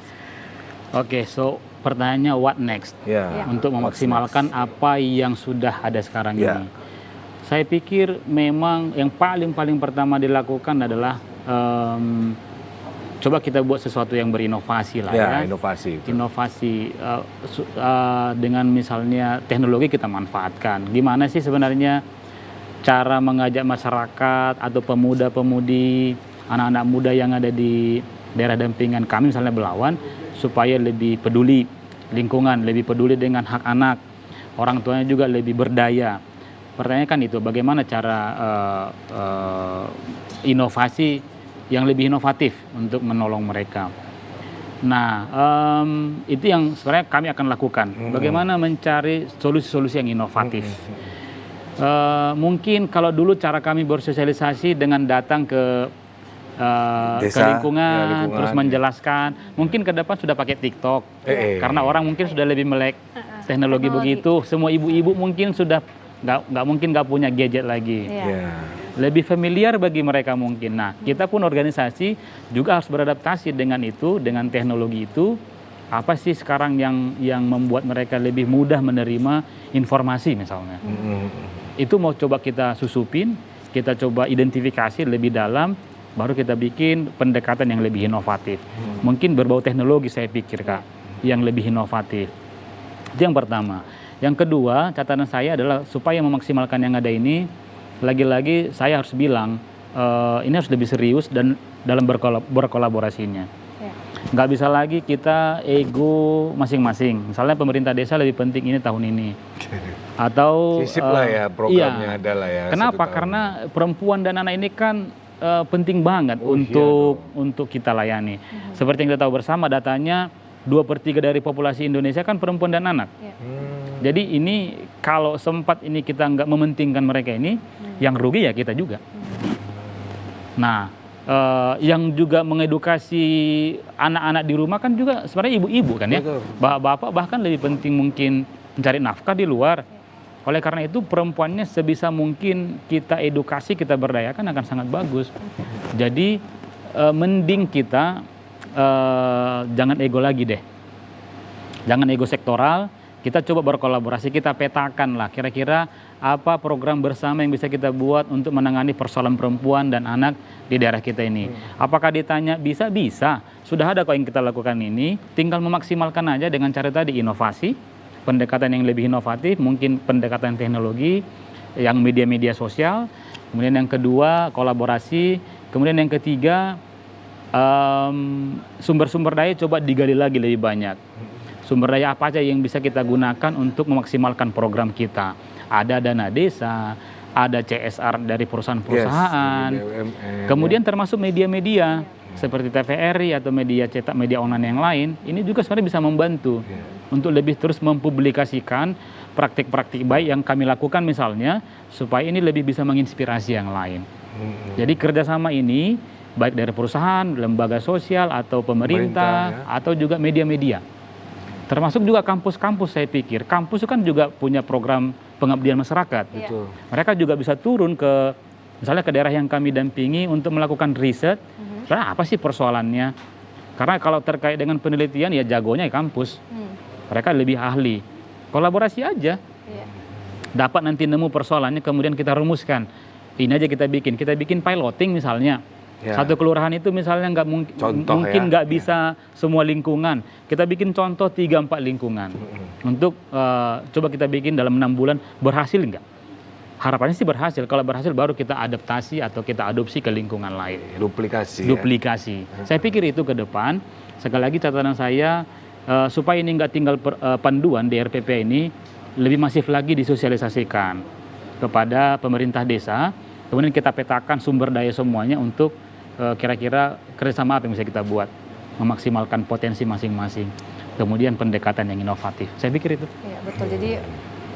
Oke, so pertanyaannya what next? Untuk memaksimalkan apa yang sudah ada sekarang ini. Saya pikir memang yang paling pertama dilakukan adalah coba kita buat sesuatu yang berinovasi lah ya. Inovasi. Inovasi dengan misalnya teknologi kita manfaatkan. Gimana sih sebenarnya cara mengajak masyarakat atau pemuda-pemudi, anak-anak muda yang ada di daerah dampingan kami misalnya Belawan supaya lebih peduli lingkungan, lebih peduli dengan hak anak, orang tuanya juga lebih berdaya. Pertanyaannya kan itu, bagaimana cara inovasi yang lebih inovatif untuk menolong mereka. Nah, itu yang sebenarnya kami akan lakukan. Bagaimana mencari solusi-solusi yang inovatif. Mungkin kalau dulu cara kami bersosialisasi dengan datang ke desa, ke lingkungan, terus menjelaskan. Mungkin ke depan sudah pakai TikTok, karena orang mungkin sudah lebih melek teknologi begitu. Semua ibu-ibu mungkin sudah nggak punya gadget lagi. Lebih familiar bagi mereka mungkin. Nah, kita pun organisasi juga harus beradaptasi dengan itu, dengan teknologi itu. Apa sih sekarang yang membuat mereka lebih mudah menerima informasi misalnya. Itu mau coba kita susupin, kita coba identifikasi lebih dalam, baru kita bikin pendekatan yang lebih inovatif. Mungkin berbau teknologi saya pikir Kak, yang lebih inovatif. Itu yang pertama. Yang kedua, catatan saya adalah supaya memaksimalkan yang ada ini, lagi-lagi saya harus bilang, ini harus lebih serius dan dalam berkolaborasinya. Nggak bisa lagi kita ego masing-masing. Misalnya pemerintah desa lebih penting ini tahun ini. Atau sisip lah ya programnya adalah ya. Kenapa? Karena perempuan dan anak ini kan penting banget untuk kita layani. Seperti yang kita tahu bersama, datanya 2/3 dari populasi Indonesia kan perempuan dan anak. Jadi ini kalau sempat ini kita nggak mementingkan mereka ini, yang rugi ya kita juga. Nah, yang juga mengedukasi anak-anak di rumah kan juga sebenarnya ibu-ibu kan ya. Bapak bahkan lebih penting mungkin mencari nafkah di luar. Oleh karena itu perempuannya sebisa mungkin kita edukasi, kita berdayakan akan sangat bagus. Jadi mending kita jangan ego lagi deh. Jangan ego sektoral, kita coba berkolaborasi, kita petakan lah kira-kira apa program bersama yang bisa kita buat untuk menangani persoalan perempuan dan anak di daerah kita ini. Apakah ditanya bisa? Bisa. Sudah ada kok yang kita lakukan ini, tinggal memaksimalkan aja dengan cara tadi inovasi, pendekatan yang lebih inovatif, mungkin pendekatan teknologi, yang media-media sosial, kemudian yang kedua kolaborasi, kemudian yang ketiga sumber-sumber daya coba digali lagi lebih banyak. Sumber daya apa aja yang bisa kita gunakan untuk memaksimalkan program kita. Ada dana desa, ada CSR dari perusahaan-perusahaan, kemudian termasuk media-media seperti TVRI atau media cetak, media online yang lain, ini juga sebenarnya bisa membantu untuk lebih terus mempublikasikan praktik-praktik baik yang kami lakukan misalnya, supaya ini lebih bisa menginspirasi yang lain. Jadi kerjasama ini baik dari perusahaan, lembaga sosial atau pemerintah atau juga media-media. Termasuk juga kampus-kampus, saya pikir. Kampus itu kan juga punya program pengabdian masyarakat. Betul. Mereka juga bisa turun ke, misalnya ke daerah yang kami dampingi untuk melakukan riset. Sebenarnya apa sih persoalannya? Karena kalau terkait dengan penelitian, ya jagonya kampus. Mereka lebih ahli. Kolaborasi aja. Dapat nanti nemu persoalannya, kemudian kita rumuskan. Ini aja kita bikin piloting misalnya. Satu kelurahan itu misalnya nggak mungkin nggak bisa semua lingkungan. Kita bikin contoh 3-4 lingkungan untuk coba kita bikin dalam 6 bulan, berhasil nggak? Harapannya sih berhasil. Kalau berhasil baru kita adaptasi atau kita adopsi ke lingkungan lain. Duplikasi. Saya pikir itu ke depan. Sekali lagi catatan saya supaya ini nggak tinggal panduan DRPP ini, lebih masif lagi disosialisasikan kepada pemerintah desa. Kemudian kita petakan sumber daya semuanya untuk kira-kira kerjasama apa yang bisa kita buat, memaksimalkan potensi masing-masing, kemudian pendekatan yang inovatif. Saya pikir itu. Iya betul. Jadi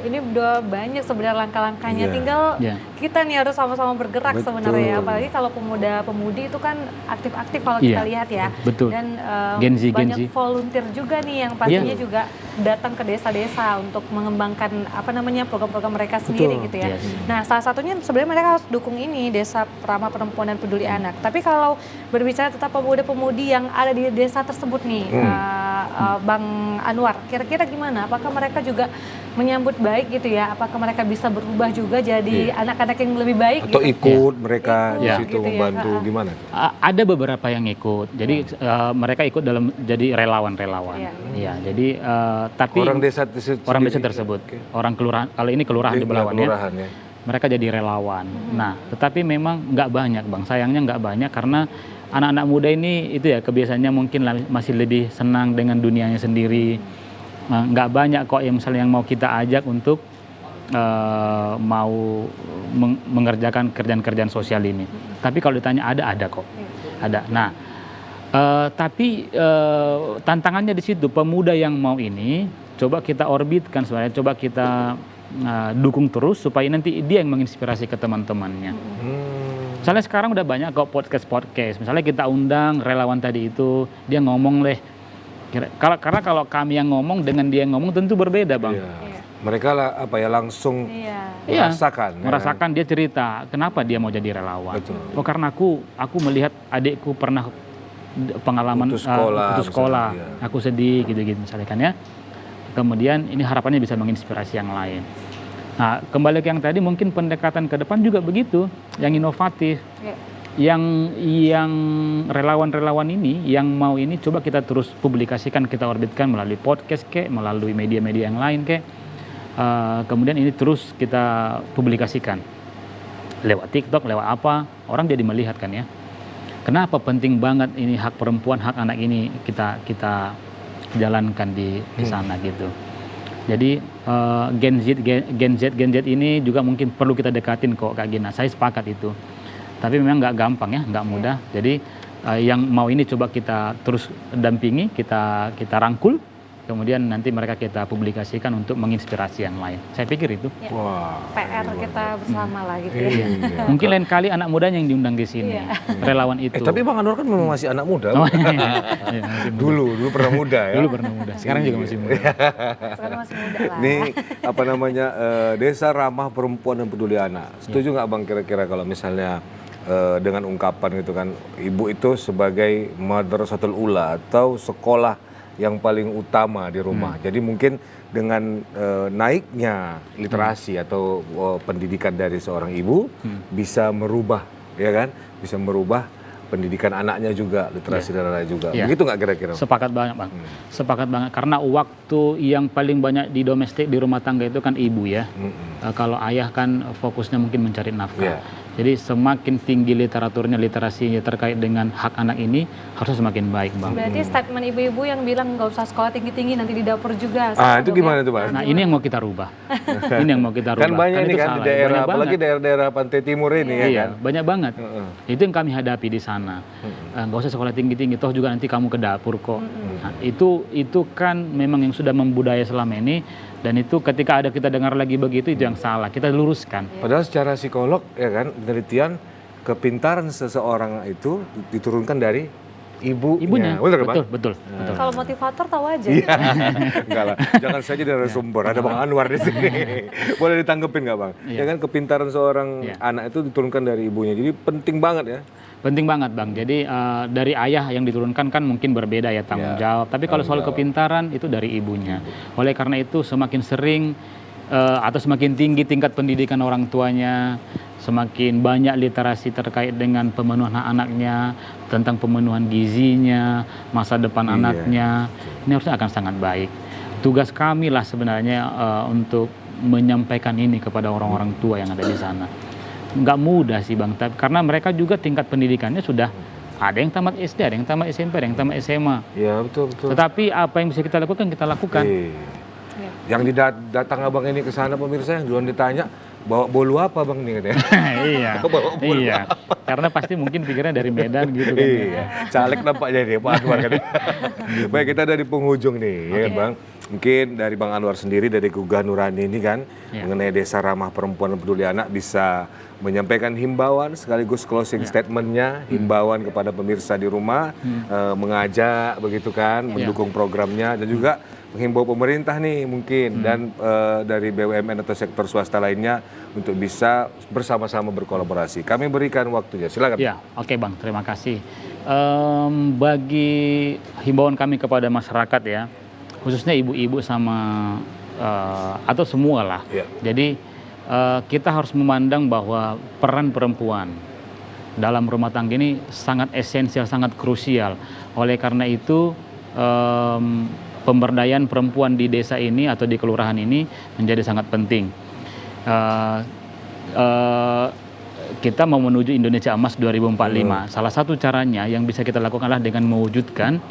ini udah banyak sebenarnya langkah-langkahnya, tinggal kita nih harus sama-sama bergerak sebenarnya. Apalagi kalau pemuda-pemudi itu kan aktif-aktif kalau kita lihat ya. Betul. Dan Gen Z. banyak volunteer juga nih yang pastinya juga datang ke desa-desa untuk mengembangkan program-program mereka sendiri gitu ya. Nah, salah satunya sebenarnya mereka harus dukung ini Desa Ramah Perempuan dan Peduli Anak. Tapi kalau berbicara tentang pemuda-pemudi yang ada di desa tersebut nih, Bang Anwar, kira-kira gimana? Apakah mereka juga menyambut baik gitu ya? Apakah mereka bisa berubah juga jadi anak-anak yang lebih baik? Atau ikut mereka di situ gitu membantu gimana? Ada beberapa yang ikut. Jadi mereka ikut dalam jadi relawan-relawan. Ya, jadi tapi orang desa tersebut, orang kelurahan. Kalau ini kelurahan di Belawan ya. Mereka jadi relawan. Nah, tetapi memang nggak banyak, Bang. Sayangnya nggak banyak karena anak-anak muda ini itu ya kebiasaannya mungkin masih lebih senang dengan dunianya sendiri. Nggak banyak kok yang misalnya yang mau kita ajak untuk mau mengerjakan kerjaan-kerjaan sosial ini. Tapi kalau ditanya ada kok, ada. Nah, tapi tantangannya di situ, pemuda yang mau ini coba kita orbitkan sebenarnya, coba kita dukung terus supaya nanti dia yang menginspirasi ke teman-temannya. Misalnya sekarang udah banyak kok podcast. Misalnya kita undang relawan tadi itu, dia ngomong karena kalau kami yang ngomong dengan dia yang ngomong tentu berbeda, Bang. Mereka langsung merasakan dia cerita kenapa dia mau jadi relawan. Oh karena aku melihat adikku pernah pengalaman putus sekolah, aku sedih gitu misalnya kan ya. Kemudian ini harapannya bisa menginspirasi yang lain. Nah, kembali ke yang tadi, mungkin pendekatan ke depan juga begitu, yang inovatif. Yang relawan-relawan ini, yang mau ini coba kita terus publikasikan, kita orbitkan melalui podcast melalui media-media yang lain kemudian ini terus kita publikasikan lewat TikTok, lewat apa, orang jadi melihat kan ya. Kenapa penting banget ini hak perempuan, hak anak ini kita jalankan di sana gitu. Jadi Gen Z ini juga mungkin perlu kita dekatin kok Kak Gina. Saya sepakat itu. Tapi memang nggak gampang ya, nggak mudah. Jadi yang mau ini coba kita terus dampingi, kita rangkul, kemudian nanti mereka kita publikasikan untuk menginspirasi yang lain. Saya pikir itu. PR kita bersama lah gitu ya. Mungkin lain kali anak mudanya yang diundang di sini, relawan itu. Tapi Bang Anwar kan memang masih anak muda. Dulu pernah muda ya. Dulu pernah muda. Sekarang juga masih muda. Sekarang masih muda lah. Ini Desa Ramah Perempuan dan Peduli Anak. Setuju nggak Bang kira-kira kalau misalnya dengan ungkapan gitu kan, ibu itu sebagai madrasatul ula atau sekolah yang paling utama di rumah. Jadi mungkin dengan naiknya literasi atau pendidikan dari seorang ibu bisa merubah, ya kan? Bisa merubah pendidikan anaknya juga, literasi dan lain juga. Iya. Begitu nggak kira-kira? Sepakat banget, Bang. Sepakat banget, karena waktu yang paling banyak di domestik, di rumah tangga itu kan ibu ya. Kalau ayah kan fokusnya mungkin mencari nafkah. Jadi semakin tinggi literaturnya, literasinya terkait dengan hak anak ini harusnya semakin baik, Bang. Berarti statement ibu-ibu yang bilang nggak usah sekolah tinggi-tinggi nanti di dapur juga. Itu gimana tuh, Bang? Nah, ini yang mau kita rubah. Ini yang mau kita rubah. Kan banyak ini itu kan di salah. daerah, Banyak apalagi banget. daerah-daerah pantai timur ini ya Iya, kan. banyak banget. Itu yang kami hadapi di sana. Nggak usah sekolah tinggi-tinggi, toh juga nanti kamu ke dapur kok. Nah, itu kan memang yang sudah membudaya selama ini, dan itu ketika ada kita dengar lagi begitu, itu yang salah. Kita luruskan. Padahal secara psikolog ya kan, penelitian kepintaran seseorang itu diturunkan dari ibunya. Betul. Kalau motivator tahu aja. Iya. Enggak lah, jangan saja dari sumber. Ada Bang Anwar di sini. Boleh ditanggepin nggak, Bang? Ya kan, kepintaran seorang anak itu diturunkan dari ibunya. Jadi penting banget ya. Penting banget, Bang. Jadi dari ayah yang diturunkan kan mungkin berbeda ya tanggung jawab. Tapi kalau soal kepintaran itu dari ibunya. Oleh karena itu semakin sering atau semakin tinggi tingkat pendidikan orang tuanya, semakin banyak literasi terkait dengan pemenuhan hak anaknya, tentang pemenuhan gizinya, masa depan anaknya, ini harusnya akan sangat baik. Tugas kami lah sebenarnya untuk menyampaikan ini kepada orang-orang tua yang ada di sana. Nggak mudah sih, Bang, karena mereka juga tingkat pendidikannya sudah ada yang tamat SD, ada yang tamat SMP, ada yang tamat SMA. Iya, betul. Tetapi apa yang bisa kita lakukan, kita lakukan. Yang datang abang ini ke sana, pemirsa, yang duluan ditanya, bawa bolu apa, Bang, nih katanya? Iya. Karena pasti mungkin pikirnya dari Medan gitu kan. Iya, caleg nampaknya nih Pak Anwar katanya. Baik, kita dari penghujung nih, ya kan, Bang. Mungkin dari Bang Anwar sendiri, dari Gugah Nurani ini kan, mengenai Desa Ramah Perempuan dan Peduli Anak, bisa menyampaikan himbauan sekaligus closing statementnya, himbauan kepada pemirsa di rumah, mengajak begitu kan, mendukung programnya, dan juga menghimbau pemerintah nih mungkin dan dari BUMN atau sektor swasta lainnya untuk bisa bersama-sama berkolaborasi. Kami berikan waktunya, silakan. Ya, oke, Bang, terima kasih. Bagi himbauan kami kepada masyarakat ya, khususnya ibu-ibu sama atau semua lah. Jadi kita harus memandang bahwa peran perempuan dalam rumah tangga ini sangat esensial, sangat krusial. Oleh karena itu pemberdayaan perempuan di desa ini atau di kelurahan ini menjadi sangat penting. Kita mau menuju Indonesia Emas 2045. Salah satu caranya yang bisa kita lakukan adalah dengan mewujudkan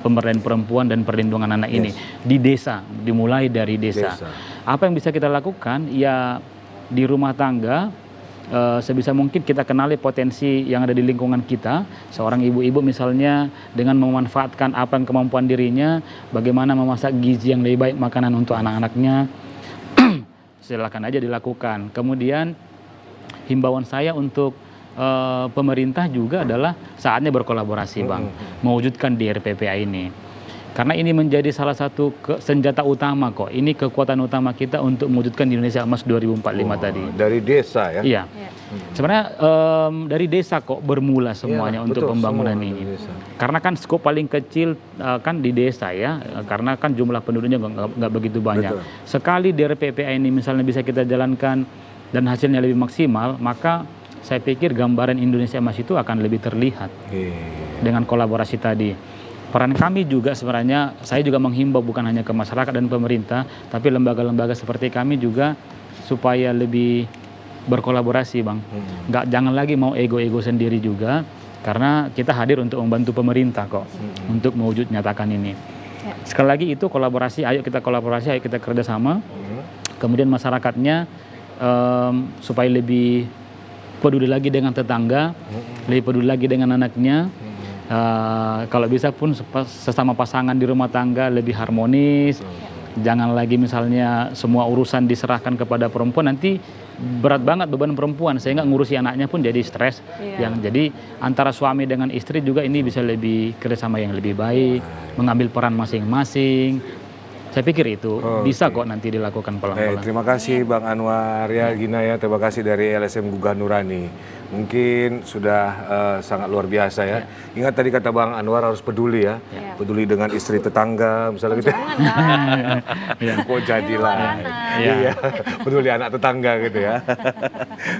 pemberdayaan perempuan dan perlindungan anak ini di desa, dimulai dari desa. Apa yang bisa kita lakukan? Ya di rumah tangga, sebisa mungkin kita kenali potensi yang ada di lingkungan kita. Seorang ibu-ibu misalnya dengan memanfaatkan apa yang kemampuan dirinya, bagaimana memasak gizi yang lebih baik makanan untuk anak-anaknya, silakan aja dilakukan. Kemudian himbauan saya untuk pemerintah juga adalah saatnya berkolaborasi, Bang, mewujudkan DRPPA ini. Karena ini menjadi salah satu senjata utama kok. Ini kekuatan utama kita untuk mewujudkan Indonesia Emas 2045 tadi. Dari desa ya? Iya. Sebenarnya dari desa kok bermula semuanya untuk pembangunan ini. Karena kan skop paling kecil kan di desa ya. Karena kan jumlah penduduknya nggak begitu banyak. Sekali DRPPA ini misalnya bisa kita jalankan dan hasilnya lebih maksimal, maka saya pikir gambaran Indonesia Emas itu akan lebih terlihat dengan kolaborasi tadi. Peran kami juga sebenarnya, saya juga menghimbau bukan hanya ke masyarakat dan pemerintah, tapi lembaga-lembaga seperti kami juga supaya lebih berkolaborasi, Bang. Jangan lagi mau ego-ego sendiri juga, karena kita hadir untuk membantu pemerintah kok, untuk mewujud nyatakan ini. Sekali lagi itu kolaborasi, ayo kita kolaborasi, ayo kita kerjasama. Kemudian masyarakatnya supaya lebih peduli lagi dengan tetangga, lebih peduli lagi dengan anaknya. Kalau bisa pun sesama pasangan di rumah tangga lebih harmonis. Jangan lagi misalnya semua urusan diserahkan kepada perempuan, nanti berat banget beban perempuan sehingga ngurusi anaknya pun jadi stres. Jadi antara suami dengan istri juga ini bisa lebih kerjasama yang lebih baik, mengambil peran masing-masing. Saya pikir itu bisa kok nanti dilakukan pelan-pelan. Terima kasih Bang Anwar ya, Gina ya, terima kasih dari LSM Gugah Nurani. mungkin sudah sangat luar biasa ya. Ingat tadi kata Bang Anwar harus peduli ya. Peduli dengan istri tetangga misalnya gitu. Kok jadilah. Iya. Peduli anak tetangga gitu ya.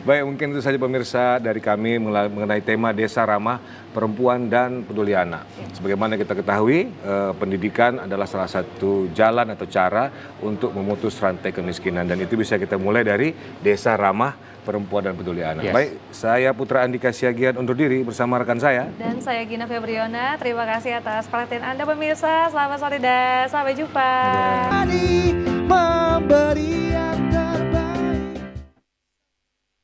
Baik, mungkin itu saja pemirsa dari kami mengenai tema Desa Ramah Perempuan dan Peduli Anak. Sebagaimana kita ketahui, pendidikan adalah salah satu jalan atau cara untuk memutus rantai kemiskinan, dan itu bisa kita mulai dari Desa Ramah Perempuan dan Peduli Anak. Baik, saya Putra Andika Siagian undur diri bersama rekan saya. Dan saya Gina Febriona, terima kasih atas perhatian Anda pemirsa. Selamat sore dan sampai jumpa. Memberi